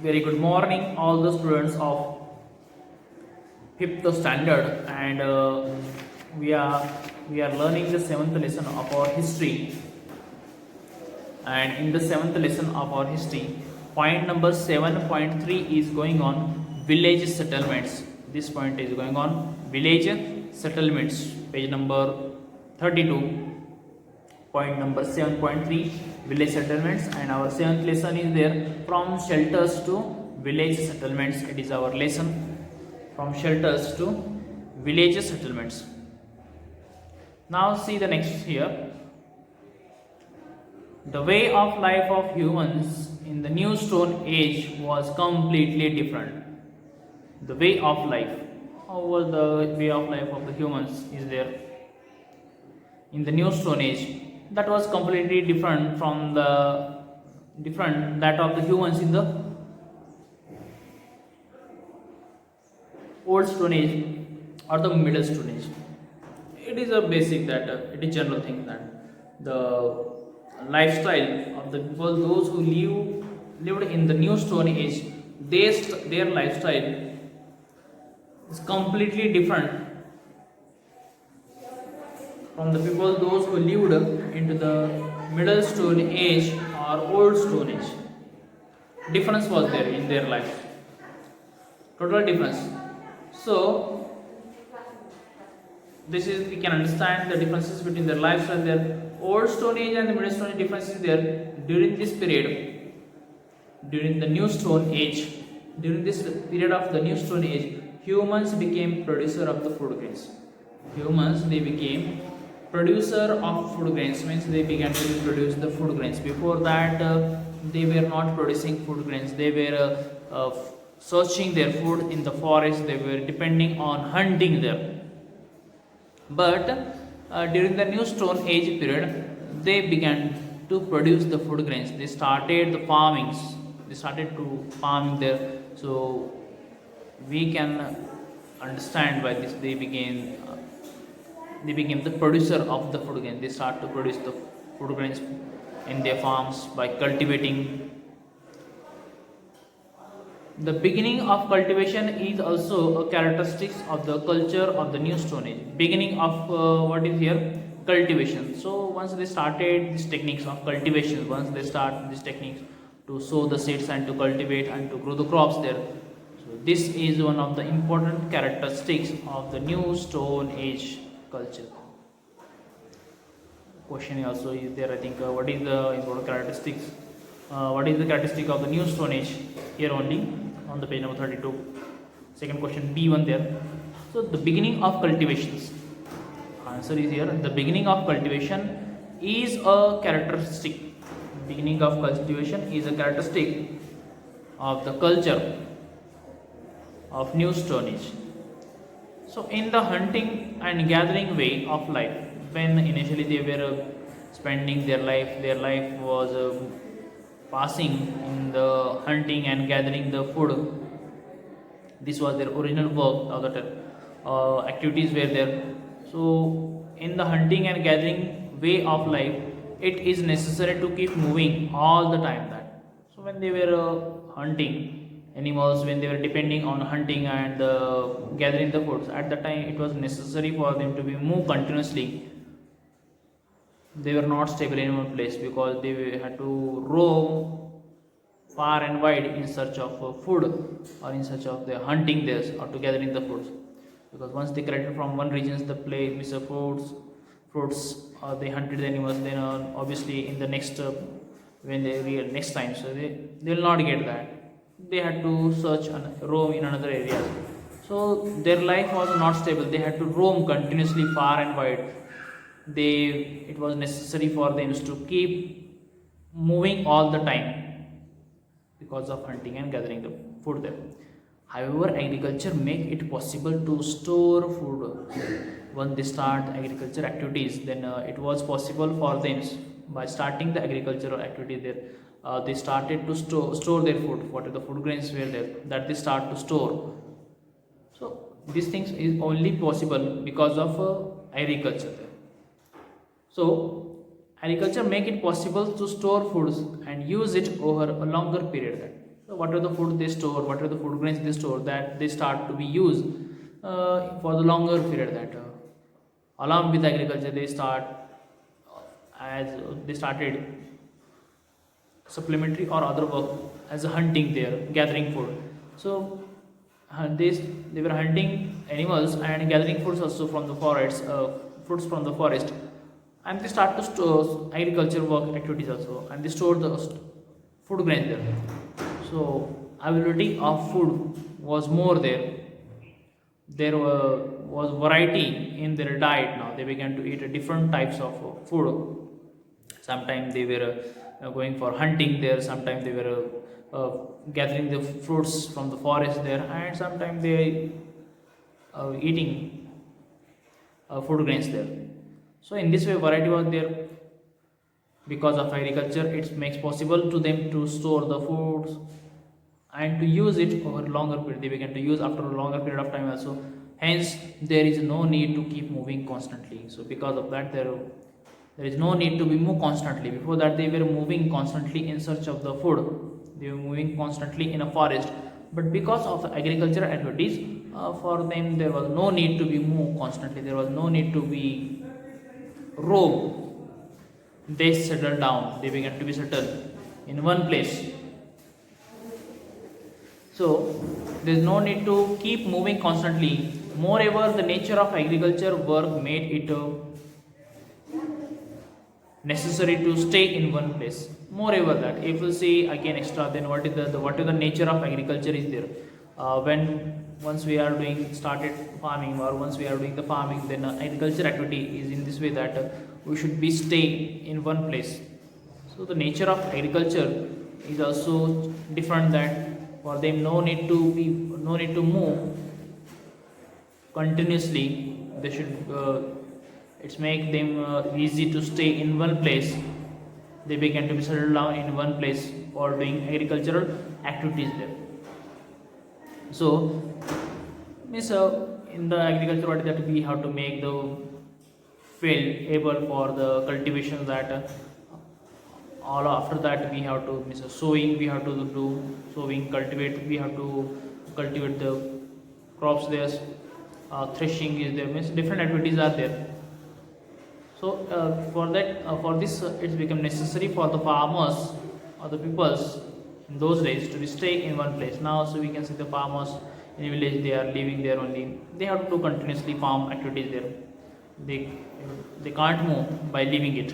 Very good morning, all the students of fifth standard, and we are we are learning the seventh lesson of our history. And in the seventh lesson of our history, point number 7.3 is going on village settlements. This point is going on village settlements. Page number 32. Point number 7.3 village settlements, and our seventh lesson is there from shelters to village settlements. It is our lesson from shelters to village settlements. Now see the next here. The way of life of humans in the new stone age was completely different. The way of life, how was the way of life of the humans is there in the new stone age? That was completely different from that of the humans in the old stone age or the middle stone age. It is a basic that it is general thing that the lifestyle of the people, those who lived in the new stone age, their lifestyle is completely different from the people those who lived into the middle stone age or old stone age. Difference was there in their life, total difference. So this is, we can understand the differences between their lifestyle. Their old stone age and the middle stone age differences there. During this period, during the new stone age, during this period of the new stone age, humans became producer of the food grains. Humans, they became producer of food grains, means they began to produce the food grains. Before that they were not producing food grains. They were searching their food in the forest. They were depending on hunting there. But during the new stone age period, they began to produce the food grains. They started the farmings. They started to farm there. So we can understand by this they became the producer of the food grains. They start to produce the food grains in their farms by cultivating. The beginning of cultivation is also a characteristics of the culture of the new stone age. Beginning of what is here? Cultivation. So once they started these techniques of cultivation, once they start these techniques to sow the seeds and to cultivate and to grow the crops there. So this is one of the important characteristics of the new stone age culture. Question also is there, I think, what is the important characteristics? What is the characteristic of the new stone age? Here only on the page number 32. Second question, B1 there. So the beginning of cultivations. Answer is here. The beginning of cultivation is a characteristic. Beginning of cultivation is a characteristic of the culture of new stone age. So in the hunting and gathering way of life, when initially they were spending their life was passing in the hunting and gathering the food. This was their original work, other activities were there. So in the hunting and gathering way of life, it is necessary to keep moving all the time. That so when they were hunting animals, when they were depending on hunting and gathering the foods, at the time it was necessary for them to be moved continuously. They were not stable in one place because they had to roam far and wide in search of food or in search of the hunting there or to gathering the foods. Because once they collected from one region the place with fruits or they hunted the animals, then obviously in the next when they real next time, so they will not get that. They had to search and roam in another area. So their life was not stable. They had to roam continuously far and wide. It was necessary for them to keep moving all the time because of hunting and gathering the food there. However, agriculture make it possible to store food. When they start agriculture activities, then it was possible for them by starting the agricultural activity there. They started to store their food. What are the food grains were there that they start to store. So these things is only possible because of agriculture there. So agriculture make it possible to store foods and use it over a longer period. So what are the food they store, what are the food grains they store, that they start to be used for the longer period. That along with agriculture, they start as they started supplementary or other work as a hunting there, gathering food. So they were hunting animals and gathering foods also from the forests, fruits from the forest, and they start to store agriculture work activities also, and they store the food grain there. So availability of food was more there. There was variety in their diet. Now they began to eat different types of food. Sometimes they were going for hunting there, sometimes they were gathering the fruits from the forest there, and sometimes they eating food grains there. So in this way variety was there. Because of agriculture, it makes possible to them to store the foods and to use it over longer period. They began to use after a longer period of time also. Hence there is no need to keep moving constantly. So because of that, there is no need to be move constantly. Before that they were moving constantly in search of the food, they were moving constantly in a forest, but because of agricultural activities, for them there was no need to be moved constantly, there was no need to be roam. They settled down, they began to be settled in one place. So there is no need to keep moving constantly. Moreover, the nature of agriculture work made it necessary to stay in one place. Moreover, that if you see again extra, then what is the nature of agriculture is there. When once we are doing started farming, or once we are doing the farming, then agriculture activity is in this way that we should be stay in one place. So the nature of agriculture is also different, that for them no need to move continuously. They should it's make them easy to stay in one place. They begin to be settled down in one place for doing agricultural activities there. So means in the agriculture, what is that we have to make the field able for the cultivation, that all after that we have to means sowing, we have to do sowing, cultivate, we have to cultivate the crops there, threshing is there, means different activities are there. So for that, for this, it's become necessary for the farmers or the peoples in those days to be stay in one place. Now, so we can see the farmers in village, they are living there only. They have to do continuously farm activities there. They can't move by leaving it.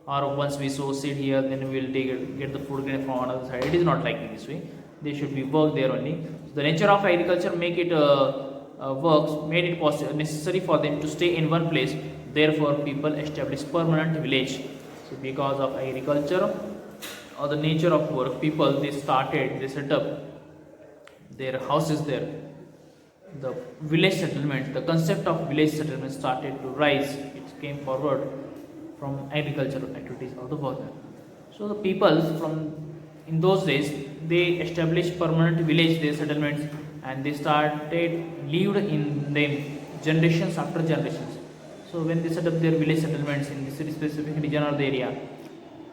Or once we sow seed here, then we will get the food grain from another side. It is not like in this way. They should be work there only. So the nature of agriculture make it works made it possible necessary for them to stay in one place. Therefore, people establish permanent village. So, because of agriculture or the nature of work, people they set up their houses there. The village settlement, the concept of village settlement started to rise. It came forward from agricultural activities of the world. So, the people from in those days, they established permanent village their settlements, and they started lived in them generations after generations. So when they set up their village settlements in the city specific region or the area,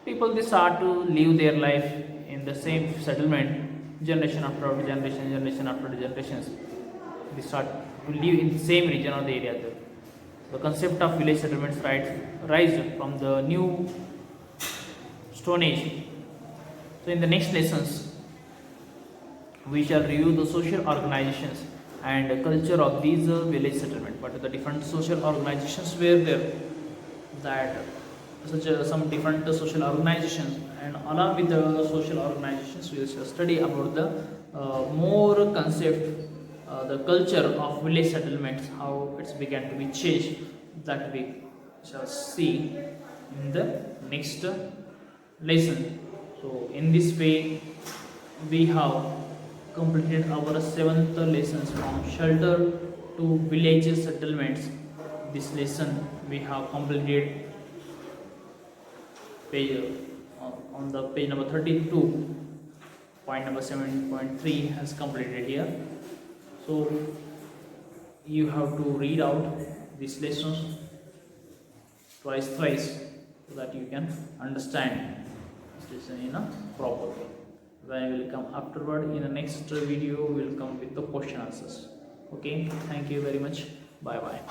people they start to live their life in the same settlement generation after generation, generation after generations. They start to live in the same region or the area there. The concept of village settlements rise from the new Stone Age. So in the next lessons, we shall review the social organizations and culture of these village settlement. But the different social organizations were there, that some different social organizations, and along with the social organizations, we shall study about the more concept, the culture of village settlements, how it's began to be changed. That we shall see in the next lesson. So in this way, we have completed our 7th lessons from shelter to village settlements. This lesson we have completed page on the page number 32. Point number 7.3 has completed here. So you have to read out these lessons thrice so that you can understand this lesson in a proper way. When I will come afterward in the next video, we will come with the question answers. Okay, thank you very much. Bye bye.